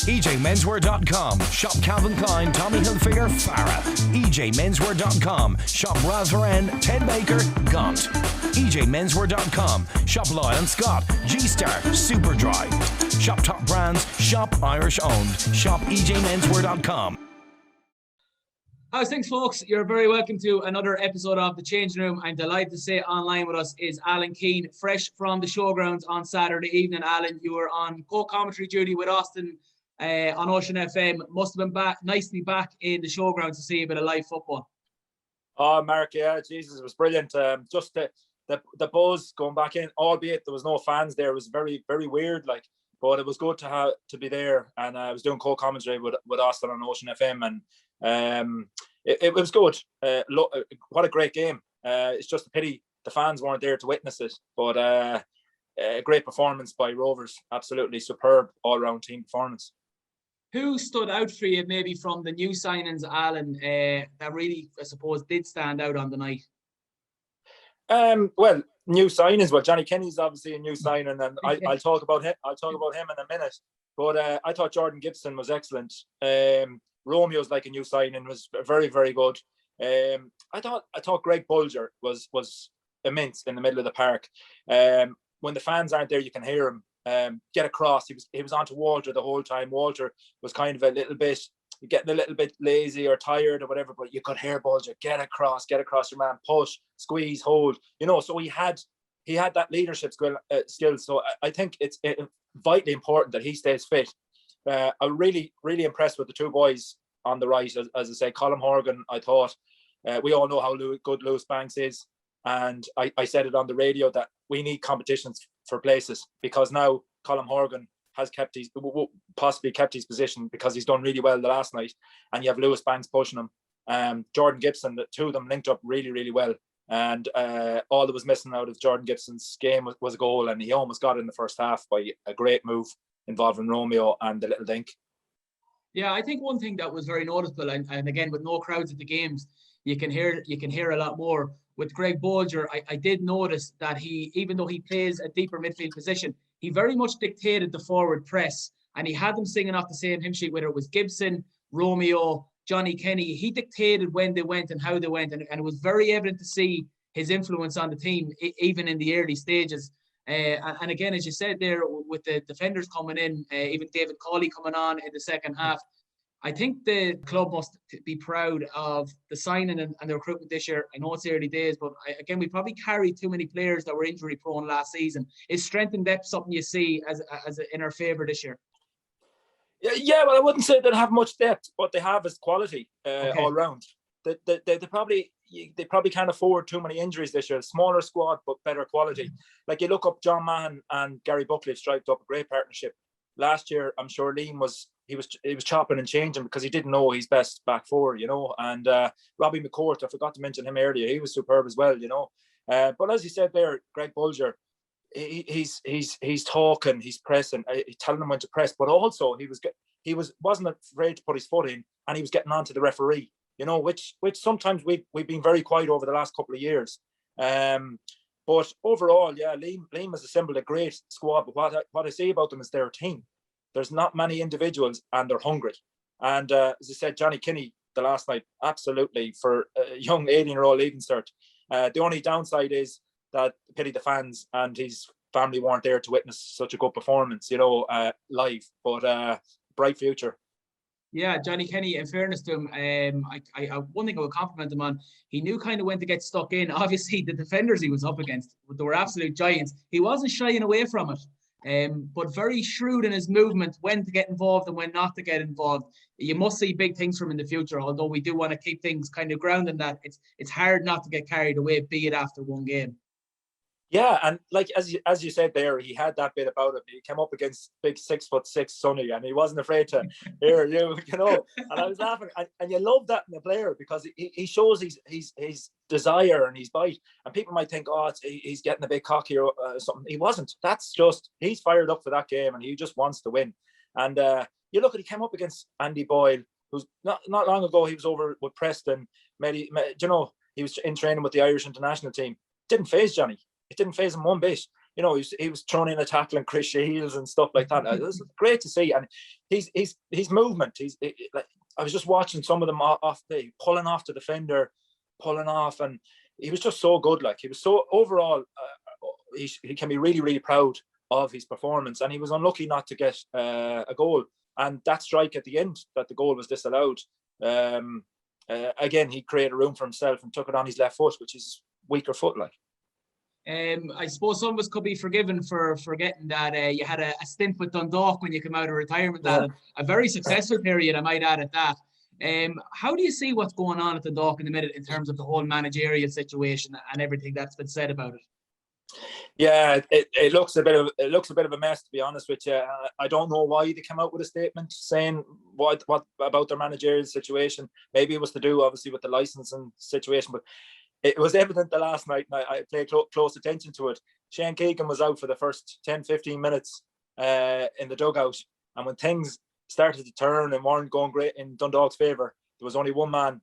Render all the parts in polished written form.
EJMenswear.com. Shop Calvin Klein, Tommy Hilfiger, Farah. EJMenswear.com. Shop Razvaran, Ted Baker, Gaunt. EJMenswear.com. Shop Lyle Scott, G-Star, Superdry. Shop top brands. Shop Irish owned. Shop EJMenswear.com. How's things, folks? You're very welcome to another episode of The Changing Room. I'm delighted to say online with us is Alan Keane, fresh from the Showgrounds on Saturday evening. Alan, you were on co-commentary duty with Austin on Ocean FM. Must have been nice to be back in the Showgrounds to see a bit of live football. Oh, Mark, yeah, Jesus, it was brilliant. Just the buzz going back in, albeit there was no fans there. It was very, very weird, but it was good to be there. And I was doing co-commentary with Austin on Ocean FM, and it was good. What a great game. It's just a pity the fans weren't there to witness it, but a great performance by Rovers. Absolutely superb all-round team performance. Who stood out for you maybe from the new signings, Alan, that really, I suppose, did stand out on the night? Well, new signings. Well, Johnny Kenny's obviously a new signing, and I'll talk about him. I'll talk about him in a minute. But I thought Jordan Gibson was excellent. Romeo's like a new signing, was very, very good. I thought Greg Bulger was immense in the middle of the park. When the fans aren't there, you can hear him get across. He was onto Walter the whole time. Walter was kind of getting a little bit lazy or tired or whatever, but you could hear Bulger get across your man, push, squeeze, hold. So he had that leadership skills. So I think it's vitally important that he stays fit. I'm really, really impressed with the two boys on the right. As I say, Colm Horgan, I thought, we all know how good Lewis Banks is. And I said it on the radio that we need competitions for places, because now Colm Horgan has possibly kept his position because he's done really well the last night. And you have Lewis Banks pushing him. Jordan Gibson, the two of them linked up really, really well. And all that was missing out of Jordan Gibson's game was a goal, and he almost got it in the first half by a great move involving Romeo and the little dink. Yeah, I think one thing that was very noticeable, and again with no crowds at the games, you can hear a lot more. With Greg Bulger, I did notice that he, even though he plays a deeper midfield position, he very much dictated the forward press, and he had them singing off the same hymn sheet, whether it was Gibson, Romeo, Johnny Kenny. He dictated when they went and how they went, and it was very evident to see his influence on the team, even in the early stages. And again, as you said there, with the defenders coming in, even David Cawley coming on in the second half, I think the club must be proud of the signing and the recruitment this year. I know it's early days, but again, we probably carried too many players that were injury prone last season. Is strength and depth something you see as in our favour this year? Yeah, well, I wouldn't say they have much depth, but they have is quality all round. They probably can't afford too many injuries this year. Smaller squad, but better quality. Like you look up, John Mahon and Gary Buckley striked up a great partnership. Last year, I'm sure Liam was chopping and changing because he didn't know his best back four, And Robbie McCourt, I forgot to mention him earlier. He was superb as well, But as you said there, Greg Bulger, he's talking, he's pressing, he's telling them when to press, but also he wasn't afraid to put his foot in, and he was getting on to the referee, which sometimes we've been very quiet over the last couple of years. But overall, yeah, Liam has assembled a great squad. But what I say about them is they're a team. There's not many individuals, and they're hungry. And as I said, Johnny Kinney the last night, absolutely, for a young 18-year-old leaving cert. The only downside is that pity the fans and his family weren't there to witness such a good performance, live. But bright future. Yeah, Johnny Kenny, in fairness to him, one thing I would compliment him on, he knew kind of when to get stuck in. Obviously, the defenders he was up against, they were absolute giants. He wasn't shying away from it, but very shrewd in his movement, when to get involved and when not to get involved. You must see big things from him in the future, although we do want to keep things kind of grounded, that it's hard not to get carried away, be it after one game. Yeah, and like as you said there, he had that bit about him. He came up against big 6'6" Sonny, and he wasn't afraid to hear And I was laughing, and you love that in a player because he shows his desire and his bite. And people might think, he's getting a bit cocky or something. He wasn't. That's just he's fired up for that game, and he just wants to win. And you look at he came up against Andy Boyle, who's not long ago he was over with Preston. He was in training with the Irish international team. Didn't faze Johnny. It didn't faze him one bit. he was throwing in a tackle and Chris Shields and stuff like that. It was great to see, and his movement. Like, I was just watching some of them pulling off the defender, pulling off, and he was just so good. Like, he was so overall, he can be really, really proud of his performance, and he was unlucky not to get a goal. And that strike at the end, that the goal was disallowed. Again, he created room for himself and took it on his left foot, which is weaker foot, like. I suppose some of us could be forgiven for forgetting that you had a stint with Dundalk when you came out of retirement. Yeah. A very successful period, I might add at that. How do you see what's going on at Dundalk in the minute in terms of the whole managerial situation and everything that's been said about it? Yeah, it looks a bit of a mess, to be honest with you. I don't know why they came out with a statement saying what about their managerial situation. Maybe it was to do obviously with the licensing situation, but it was evident the last night, and I paid close attention to it. Shane Keegan was out for the first 10-15 minutes in the dugout, and when things started to turn and weren't going great in Dundalk's favour, there was only one man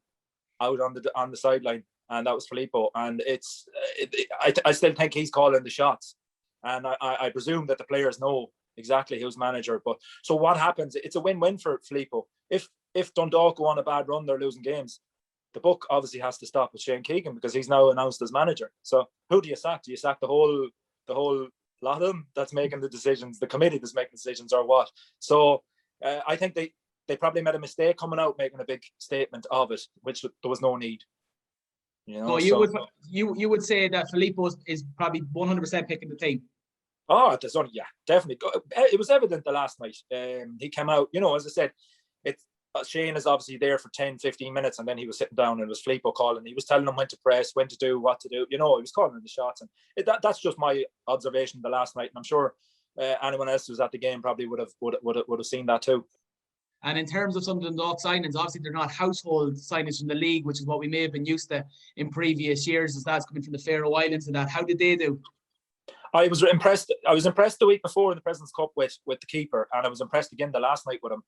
out on the sideline, and that was Filippo. And I still think he's calling the shots, and I presume that the players know exactly who's manager. But so what happens? It's a win-win for Filippo. If Dundalk go on a bad run, they're losing games. The book obviously has to stop with Shane Keegan because he's now announced as manager. So who do you sack? Do you sack the whole lot of them that's making the decisions, the committee that's making decisions, or what? So I think they probably made a mistake coming out making a big statement of it, which there was no need. So you would say that Filippo is probably 100% picking the team. Oh, there's only definitely. It was evident the last night. He came out, as I said, Shane is obviously there for 10-15 minutes, and then he was sitting down and it was Filippo calling. He was telling them when to press, when to do, what to do. He was calling the shots, and that's just my observation the last night. And I'm sure anyone else who was at the game probably would have seen that too. And in terms of some of the Dundalk signings, obviously they're not household signings from the league, which is what we may have been used to in previous years, as that's coming from the Faroe Islands and that. How did they do? I was impressed the week before in the President's Cup with the keeper, and I was impressed again the last night with him.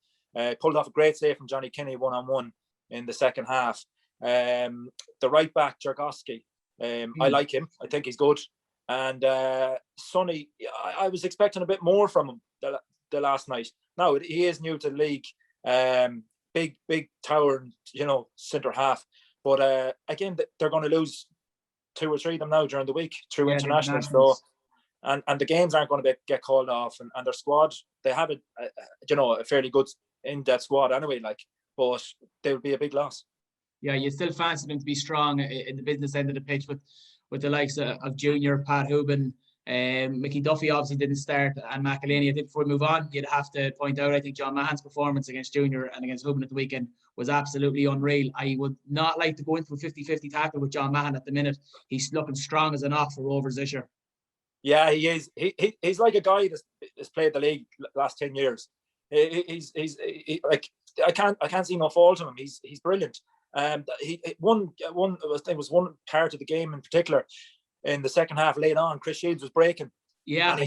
Pulled off a great save from Johnny Kinney one-on-one in the second half. The right back, Jergowski, I like him. I think he's good. And Sonny, I was expecting a bit more from him the last night. Now, he is new to the league. Big tower, centre half. But again, they're going to lose 2 or 3 of them now during the week through internationals. So, and the games aren't going to get called off. And their squad, they have a fairly good in-depth squad anyway, but they would be a big loss. Yeah, you still fancy them to be strong in the business end of the pitch with the likes of Junior, Pat Hubin, Mickey Duffy obviously didn't start, and McElhaney. I think before we move on, you'd have to point out, I think John Mahan's performance against Junior and against Hubin at the weekend was absolutely unreal. I would not like to go into a 50-50 tackle with John Mahan at the minute. He's looking strong as an off for Rovers this year. Yeah, he is. He's like a guy that's played the league last 10 years. He's like, I can't see no fault in him. He's brilliant. He one part of the game in particular in the second half late on, Chris Shields was breaking. Yeah, and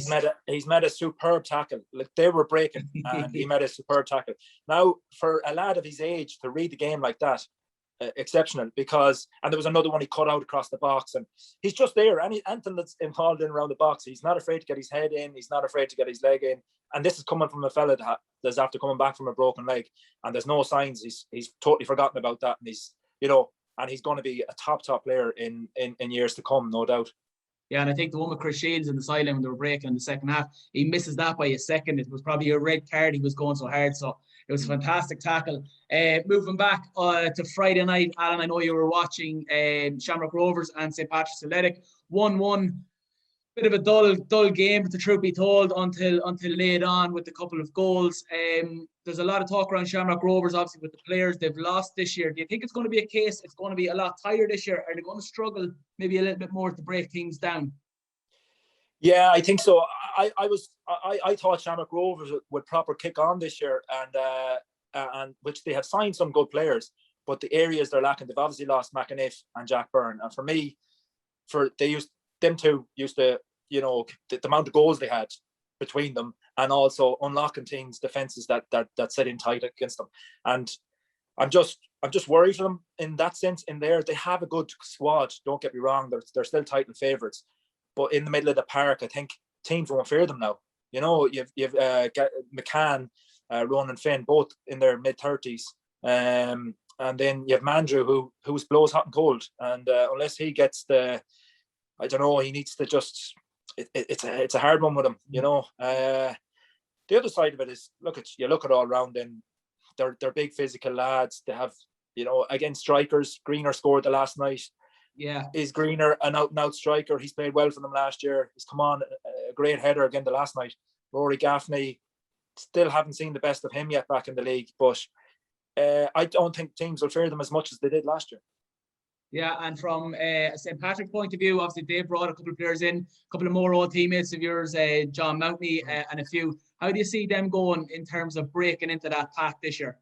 he's made a superb tackle. Like, they were breaking and he made a superb tackle. Now, for a lad of his age to read the game like that, exceptional. And there was another one he cut out across the box, and he's just there. Anything that's involved in around the box, he's not afraid to get his head in. He's not afraid to get his leg in. And this is coming from a fella that's after coming back from a broken leg, and there's no signs. He's totally forgotten about that, and he's going to be a top player in years to come, no doubt. Yeah, and I think the one with Chris Shields in the sideline when they were breaking in the second half, he misses that by a second. It was probably a red card. He was going so hard. So it was a fantastic tackle. Moving back to Friday night, Alan, I know you were watching Shamrock Rovers and St. Patrick's Athletic. 1-1. Bit of a dull game, but the truth be told, until late on with a couple of goals. There's a lot of talk around Shamrock Rovers, obviously, with the players they've lost this year. Do you think it's going to be a case it's going to be a lot tighter this year? Are they going to struggle maybe a little bit more to break things down? Yeah, I think so. I thought Shamrock Rovers would proper kick on this year, and which they have signed some good players, but the areas they're lacking, they've obviously lost McAniff and Jack Byrne. And for me, them two used to, the amount of goals they had between them, and also unlocking teams' defenses that sit in tight against them. And I'm just worried for them in that sense. In there, they have a good squad. Don't get me wrong; they're still title favourites. But in the middle of the park, I think teams won't fear them now. You know, you've McCann, Ronan Finn, both in their mid-30s. And then you have Mandrew, who's blows hot and cold. And unless he gets I don't know, he needs to just, it's a hard one with him, you know. The other side of it is, look at all around them. They're big physical lads. They have, you know, again, strikers. Greener scored the last night. Yeah. Is Greener an out-and-out striker? He's played well for them last year. He's come on, a great header again the last night. Rory Gaffney, still haven't seen the best of him yet back in the league, but I don't think teams will fear them as much as they did last year. Yeah, and from a St. Patrick point of view, obviously they brought a couple of players in, a couple of more old teammates of yours, John Mountney and a few. How do you see them going in terms of breaking into that pack this year?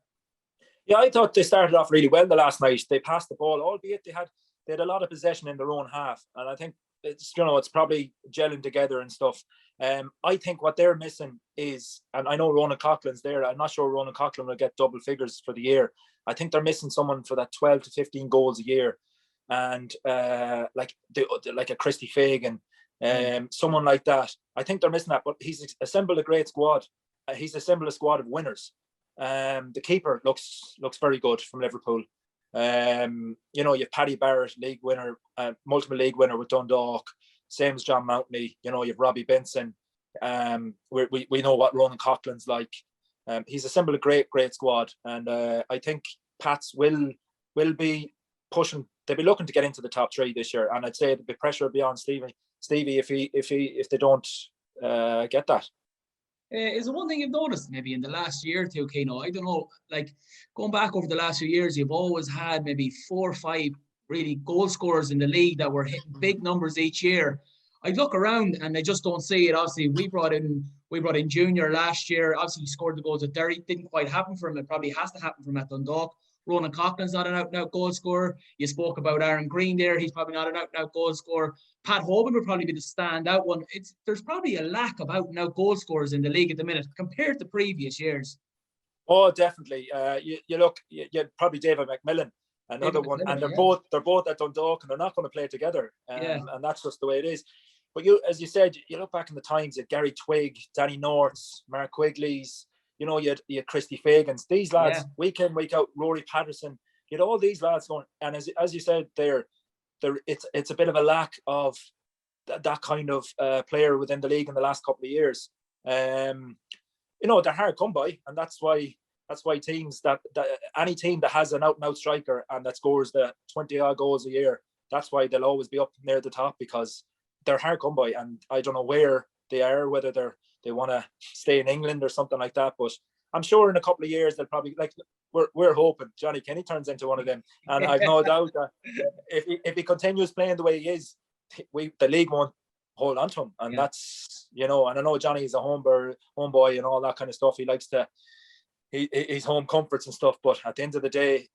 Yeah, I thought they started off really well the last night. They passed the ball, albeit they had a lot of possession in their own half, and I think it's probably gelling together and stuff. I think what they're missing is, and I know Ronan Coughlin's there. I'm not sure Ronan Coughlin will get double figures for the year. I think they're missing someone for that 12 to 15 goals a year, and like a Christy Fagan, someone like that. I think they're missing that. But he's assembled a great squad. He's assembled a squad of winners. The keeper looks very good from Liverpool. You know, you have Paddy Barrett, league winner, multiple league winner with Dundalk, same as John Mountney. You know, you have Robbie Benson. We know what Ronan Coughlin's like. He's assembled a great squad, and I think Pats will be pushing. They'll be looking to get into the top three this year, and I'd say the pressure will be on Stevie if they don't get that. Is there one thing you've noticed maybe in the last year or two, Keno? I don't know, like going back over the last few years, you've always had maybe 4 or 5 really goal scorers in the league that were hitting big numbers each year. I look around and I just don't see it. Obviously, we brought in Junior last year. Obviously, he scored the goals at Derry. Didn't quite happen for him. It probably has to happen for him at Dundalk. Ronan Coughlin's not an out-and-out goal scorer. You spoke about Aaron Green there. He's probably not an out-and-out goal scorer. Pat Hoban would probably be the standout one. There's probably a lack of out-and-out goal scorers in the league at the minute compared to previous years. Oh, definitely. You look, you probably David McMillan, another one, and they're both at Dundalk, and they're not going to play together, and that's just the way it is. But as you said, you look back in the times at Gary Twigg, Danny Norths, Mark Quigley's. You know, you had Christy Fagans. These lads, week in, week out, Rory Patterson. You had all these lads going, and as you said, it's a bit of a lack of that kind of player within the league in the last couple of years. You know, they're hard come by, and that's why teams that any team that has an out and out striker and that scores the 20 odd goals a year, that's why they'll always be up near the top, because they're hard come by, and I don't know where they are, whether they want to stay in England or something like that. But I'm sure in a couple of years they'll probably, like, we're hoping Johnny Kenny turns into one of them, and I've no doubt that if he continues playing the way he is, the league won't hold on to him, and that's, you know. And I know Johnny's a homeboy and all that kind of stuff. He likes to his home comforts and stuff. But at the end of the day,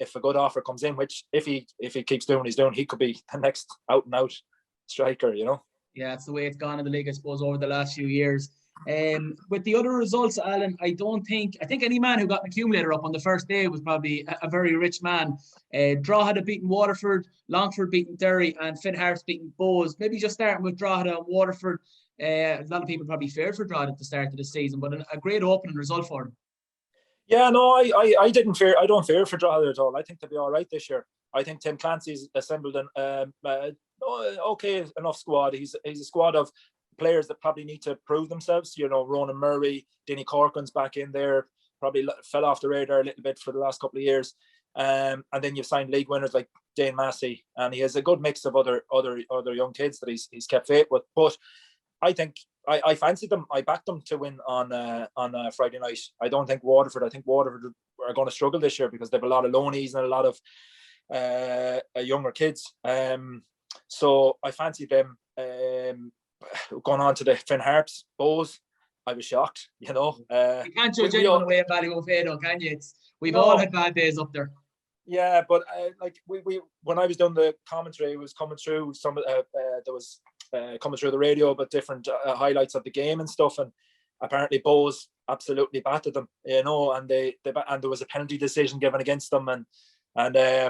if a good offer comes in, which if he keeps doing what he's doing, he could be the next out and out striker, you know. Yeah, it's the way it's gone in the league, I suppose, over the last few years. With the other results, Alan, I think any man who got an accumulator up on the first day was probably a very rich man. Drogheda beaten Waterford, Longford beaten Derry, and Finn Harps beaten Bowes. Maybe just starting with Drogheda and Waterford. A lot of people probably feared for Drogheda at the start of the season, but a great opening result for them. Yeah, no, I didn't fear. I don't fear for Drogheda at all. I think they'll be all right this year. I think Tim Clancy's assembled an okay enough squad. He's a squad of players that probably need to prove themselves. You know, Ronan Murray, Denny Corcoran's back in there. Probably fell off the radar a little bit for the last couple of years. And then you've signed league winners like Dane Massey, and he has a good mix of other young kids that he's kept faith with. But I think I fancied them. I backed them to win on Friday night. I don't think Waterford. I think Waterford are going to struggle this year because they have a lot of loanies and a lot of younger kids. So I fancied them. Going on to the Finn Harps, Bowes, I was shocked. You know, you can't judge anyone away at Ballymofado, can you? We've all had bad days up there. Yeah, but like we when I was doing the commentary, it was coming through some there was coming through the radio about different highlights of the game and stuff, and apparently Bowes absolutely battered them, you know, and they and there was a penalty decision given against them, and they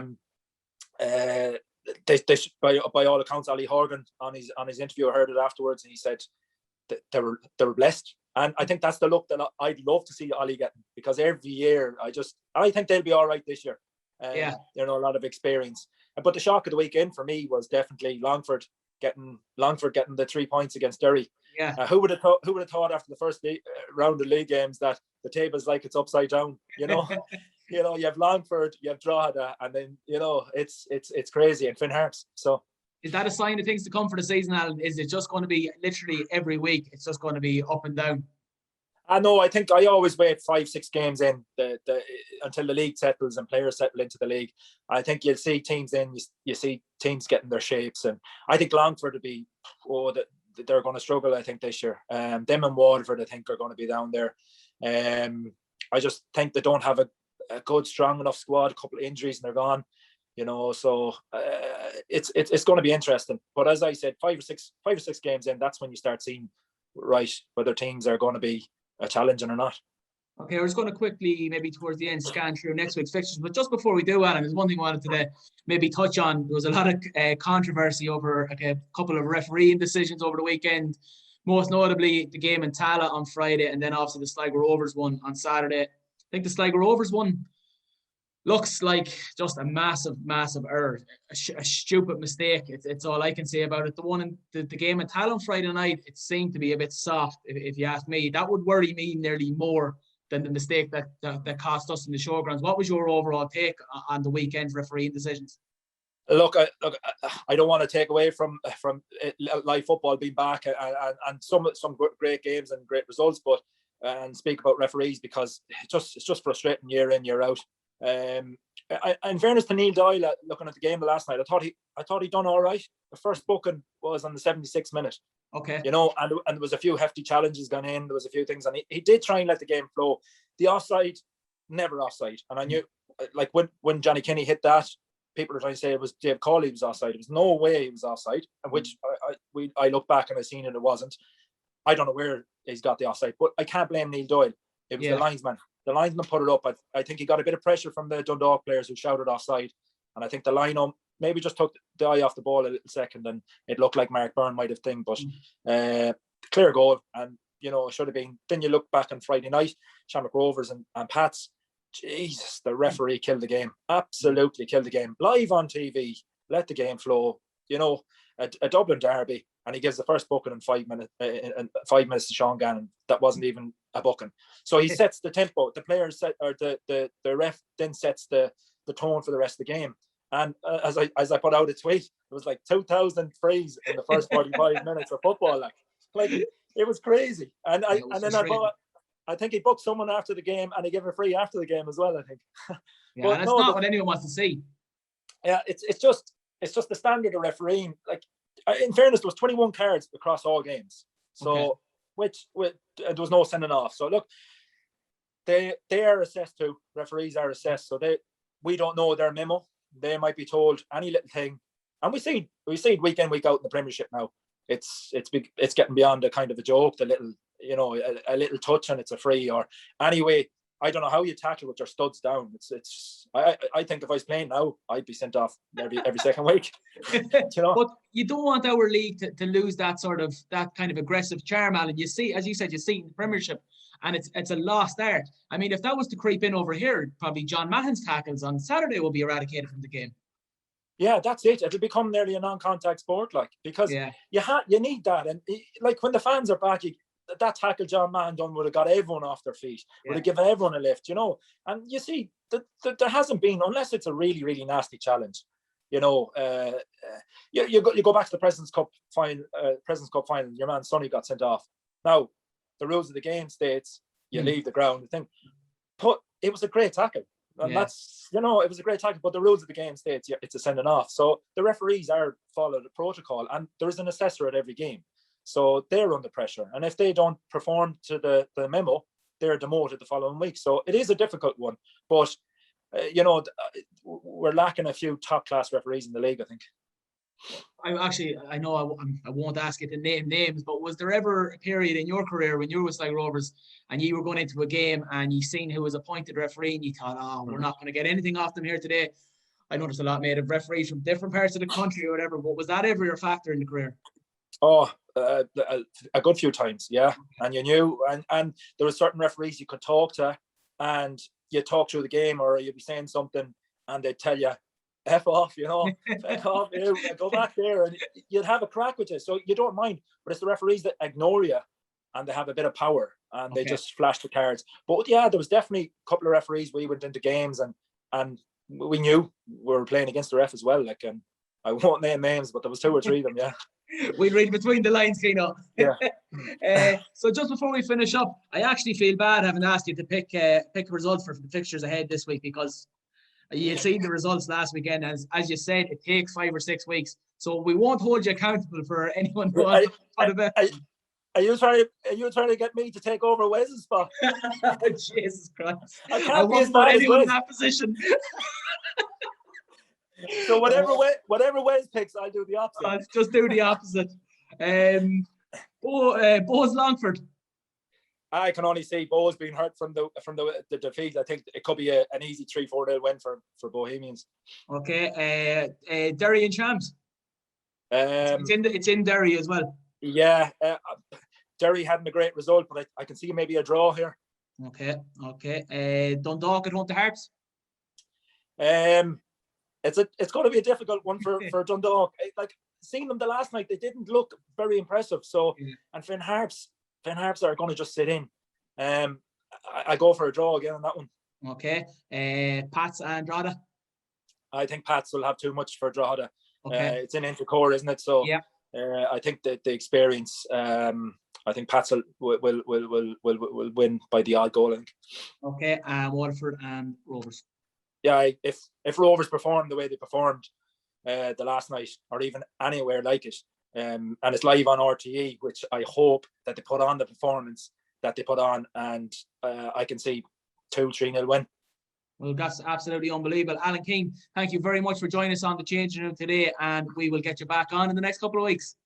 by all accounts, Ali Horgan on his interview, I heard it afterwards, and he said they were blessed. And I think that's the look that I'd love to see Ollie getting, because every year I think they'll be all right this year. Yeah. You know, a lot of experience. But the shock of the weekend for me was definitely Longford getting the 3 points against Derry. Yeah. Who would have thought after the first round of league games that the table's like it's upside down? You know, you have Longford, you have Drogheda, and then it's crazy, and Finn Harps. So. Is that a sign of things to come for the season, Alan? Is it just going to be literally every week? It's just going to be up and down? I know. I think I always wait 5-6 games in until the league settles and players settle into the league. I think you'll see teams you see teams getting their shapes, and I think Longford will be. They're going to struggle, I think, this year. Them and Waterford, I think, are going to be down there. I just think they don't have a good, strong enough squad. A couple of injuries and they're gone. So it's going to be interesting. But as I said, 5 or 6 games in, that's when you start seeing whether teams are going to be a challenge or not. Okay, we're just going to quickly, maybe towards the end, scan through next week's fixtures. But just before we do, Alan, there's one thing I wanted to maybe touch on. There was a lot of controversy over a couple of refereeing decisions over the weekend, most notably the game in Tala on Friday, and then obviously the Sligo Rovers one on Saturday. I think the Sligo Rovers one looks like just a massive error, a stupid mistake. It's all I can say about it. The one in the game in Tala on Friday night, it seemed to be a bit soft, if you ask me. That would worry me nearly more than the mistake that cost us in the Showgrounds. What was your overall take on the weekend's refereeing decisions? Look, I don't want to take away from live football being back and some great games and great results, but and speak about referees, because it's just frustrating year in, year out. In fairness to Neil Doyle, looking at the game last night, I thought he done all right. The first booking was on the 76th minute. Okay. And there was a few hefty challenges gone in. There was a few things, and he did try and let the game flow. The offside, never offside. And I knew, like when Johnny Kenny hit that, people were trying to say it was Dave Cawley was offside. There was no way he was offside. And which I look back and I seen it wasn't. I don't know where he's got the offside, but I can't blame Neil Doyle. It was the linesman. The linesman put it up. I think he got a bit of pressure from the Dundalk players who shouted offside. And I think the line-up maybe just took the eye off the ball a little second, and it looked like Mark Byrne might have thing. But clear goal, and it should have been. Then you look back on Friday night, Shamrock Rovers and Pats. Jesus, the referee killed the game. Absolutely killed the game. Live on TV, let the game flow. A Dublin derby, and he gives the first booking in 5 minutes. 5 minutes to Sean Gannon. That wasn't even a booking. So he sets the tempo. The players set, or the ref then sets the tone for the rest of the game. And as I put out a tweet, it was like 2,000 frees in the first 45 minutes of football. Like it was crazy. And I think he booked someone after the game, and he gave a free after the game as well, I think. Yeah, and that's not what anyone wants to see. Yeah, it's just the standard of refereeing. Like, in fairness, there was 21 cards across all games. So, which there was no sending off. So look, they are assessed too. Referees are assessed. So we don't know their memo. They might be told any little thing, and we see it week in, week out in the Premiership now. It's getting beyond a kind of a joke. The little, a little touch and it's a free. Or anyway, I don't know how you tackle with your studs down. I think if I was playing now, I'd be sent off every second week. But you don't want our league to lose that kind of aggressive charm, Alan. You see, as you said, in the Premiership, and it's a lost art. I mean, if that was to creep in over here, probably John Mahon's tackles on Saturday will be eradicated from the game. Yeah, that's it. It'll become nearly a non-contact sport, because you need that. And like when the fans are back, that tackle John Mahon done would have got everyone off their feet, would have given everyone a lift, And you see, there hasn't been, unless it's a really, really nasty challenge. You go back to the President's Cup final. Your man Sonny got sent off. Now, the rules of the game states you leave the ground. But it was a great tackle. And that's, it was a great tackle, but the rules of the game states it's a sending off. So the referees are follow the protocol, and there is an assessor at every game. So they're under pressure. And if they don't perform to the memo, they're demoted the following week. So it is a difficult one. But, we're lacking a few top-class referees in the league, I think. I know I won't ask you to name names, but was there ever a period in your career when you were with Sligo Rovers and you were going into a game and you seen who was appointed referee and you thought, we're not going to get anything off them here today? I know there's a lot made of referees from different parts of the country or whatever, but was that ever your factor in the career? Oh, a good few times, yeah. And you knew, and there were certain referees you could talk to, and you talk through the game, or you'd be saying something, and they'd tell you, "F off," "F off, go back there," and you'd have a crack with it. So you don't mind, but it's the referees that ignore you, and they have a bit of power, and they just flash the cards. But yeah, there was definitely a couple of referees we went into games, and we knew we were playing against the ref as well. Like, and I won't name names, but there was 2 or 3 of them, yeah. We read between the lines, Keno. Yeah. So just before we finish up, I actually feel bad having asked you to pick results for the fixtures ahead this week, because you had seen the results last weekend. As you said, it takes 5 or 6 weeks, so we won't hold you accountable for anyone who wants to bet. Are you trying to get me to take over Wes's spot? Jesus Christ! I won't put anyone in that position. So whatever Wes picks, I'll do the opposite. I'll just do the opposite. Bowes Longford. I can only see Bowes being hurt from the defeat. I think it could be an easy 3-4-0 win for Bohemians. Okay. Derry and Shams. It's in Derry as well. Yeah. Derry hadn't a great result, but I can see maybe a draw here. Okay. Dundalk at home to Hearts. It's going to be a difficult one for Dundalk. Like, seeing them the last night, they didn't look very impressive. So, and Finn Harps are going to just sit in. I go for a draw again on that one. Okay. Pats and Drogheda. I think Pats will have too much for Drogheda. Okay. It's in Intercore, isn't it? So yeah. I think that the experience. I think Pats will win by the odd goal. I think. Okay. Waterford and Rovers. Yeah, if Rovers perform the way they performed the last night, or even anywhere like it, and it's live on RTE, which I hope that they put on the performance that they put on, and I can see 2-3-0 win. Well, that's absolutely unbelievable. Alan Keane, thank you very much for joining us on the changing room today, and we will get you back on in the next couple of weeks.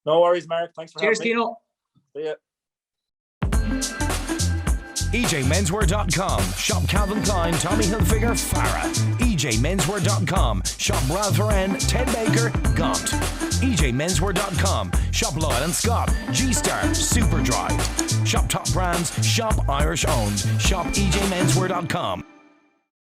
No worries, Mark. Thanks for having me. Cheers, Keno. See ya. EJMenswear.com. Shop Calvin Klein, Tommy Hilfiger, Farah. EJMenswear.com. Shop Ralph Lauren, Ted Baker, Gaunt. EJMenswear.com. Shop Lyle and Scott, G-Star, Superdry. Shop top brands. Shop Irish owned. Shop EJMenswear.com.